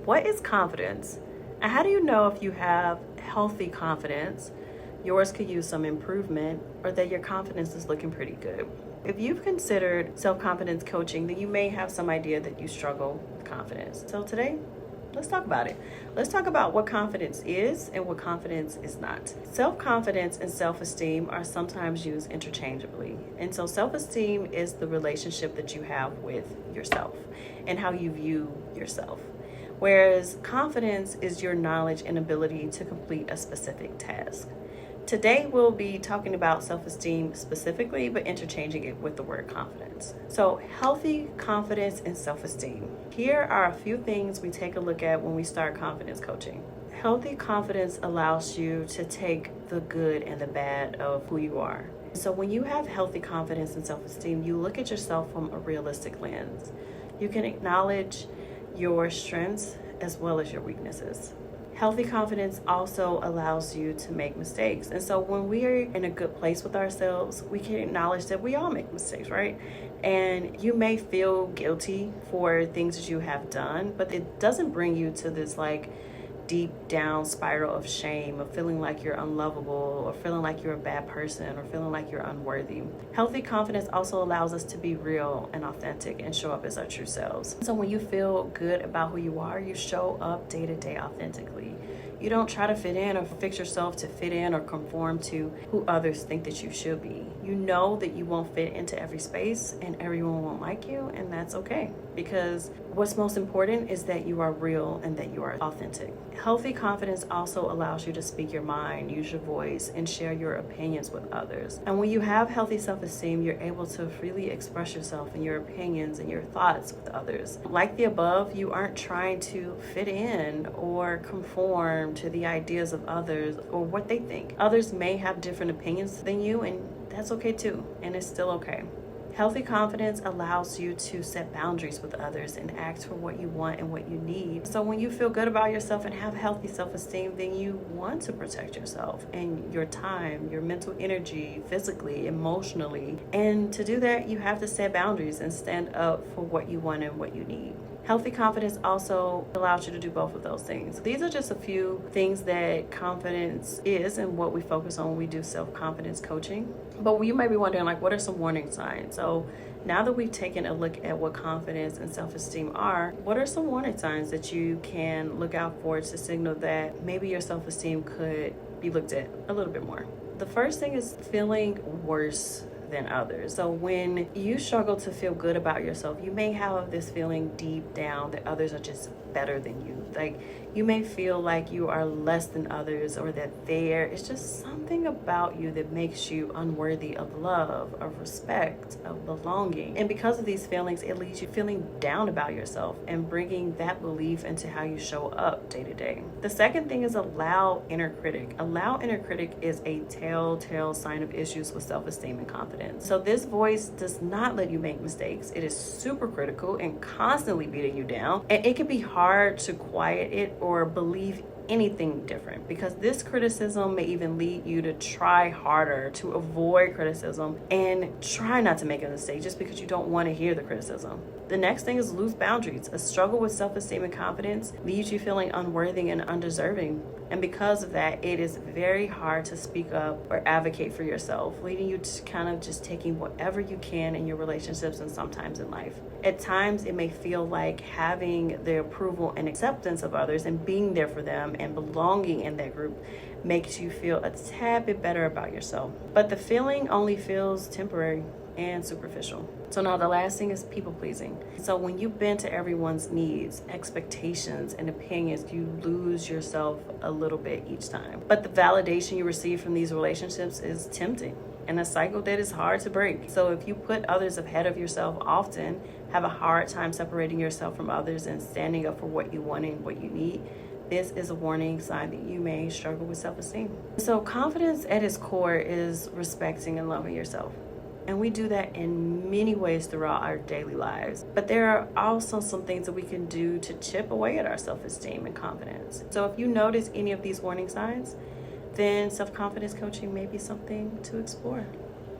What is confidence? And how do you know if you have healthy confidence, yours could use some improvement, or that your confidence is looking pretty good? If you've considered self-confidence coaching, then you may have some idea that you struggle with confidence. So today, let's talk about it. Let's talk about what confidence is and what confidence is not. Self-confidence and self-esteem are sometimes used interchangeably. And so self-esteem is the relationship that you have with yourself and how you view yourself. Whereas confidence is your knowledge and ability to complete a specific task. Today, we'll be talking about self-esteem specifically, but interchanging it with the word confidence. So, healthy confidence and self-esteem. Here are a few things we take a look at when we start confidence coaching. Healthy confidence allows you to take the good and the bad of who you are. So when you have healthy confidence and self-esteem, you look at yourself from a realistic lens. You can acknowledge your strengths as well as your weaknesses. Healthy confidence also allows you to make mistakes. And so when we are in a good place with ourselves, we can acknowledge that we all make mistakes, right? And you may feel guilty for things that you have done, but it doesn't bring you to this deep down spiral of shame, of feeling like you're unlovable, or feeling like you're a bad person, or feeling like you're unworthy. Healthy confidence also allows us to be real and authentic and show up as our true selves. So when you feel good about who you are, you show up day to day authentically. You don't try to fit in or fix yourself to fit in or conform to who others think that you should be. You know that you won't fit into every space and everyone won't like you, and that's okay. Because what's most important is that you are real and that you are authentic. Healthy confidence also allows you to speak your mind, use your voice, and share your opinions with others. And when you have healthy self-esteem, you're able to freely express yourself and your opinions and your thoughts with others. Like the above, you aren't trying to fit in or conform to the ideas of others or what they think. Others may have different opinions than you, and that's okay too, and it's still okay. Healthy confidence allows you to set boundaries with others and ask for what you want and what you need. So when you feel good about yourself and have healthy self-esteem, then you want to protect yourself and your time, your mental energy, physically, emotionally. And to do that, you have to set boundaries and stand up for what you want and what you need. Healthy confidence also allows you to do both of those things. These are just a few things that confidence is and what we focus on when we do self-confidence coaching. But you might be wondering, what are some warning signs? So now that we've taken a look at what confidence and self-esteem are, what are some warning signs that you can look out for to signal that maybe your self-esteem could be looked at a little bit more? The first thing is feeling worse than others. So when you struggle to feel good about yourself, you may have this feeling deep down that others are just better than you. You may feel like you are less than others, or that there is just something about you that makes you unworthy of love, of respect, of belonging. And because of these feelings, it leaves you feeling down about yourself and bringing that belief into how you show up day to day. The second thing is a loud inner critic. A loud inner critic is a telltale sign of issues with self-esteem and confidence. So this voice does not let you make mistakes. It is super critical and constantly beating you down. And it can be hard to quiet it or believe anything different, because this criticism may even lead you to try harder to avoid criticism and try not to make a mistake just because you don't want to hear the criticism. The next thing is loose boundaries. A struggle with self-esteem and confidence leaves you feeling unworthy and undeserving. And because of that, it is very hard to speak up or advocate for yourself, leading you to kind of just taking whatever you can in your relationships and sometimes in life. At times, it may feel like having the approval and acceptance of others and being there for them and belonging in that group makes you feel a tad bit better about yourself. But the feeling only feels temporary and superficial. So now the last thing is people pleasing. So when you bend to everyone's needs, expectations, and opinions, you lose yourself a little bit each time. But the validation you receive from these relationships is tempting and a cycle that is hard to break. So if you put others ahead of yourself often, have a hard time separating yourself from others and standing up for what you want and what you need, this is a warning sign that you may struggle with self-esteem. So confidence at its core is respecting and loving yourself. And we do that in many ways throughout our daily lives. But there are also some things that we can do to chip away at our self-esteem and confidence. So if you notice any of these warning signs, then self-confidence coaching may be something to explore.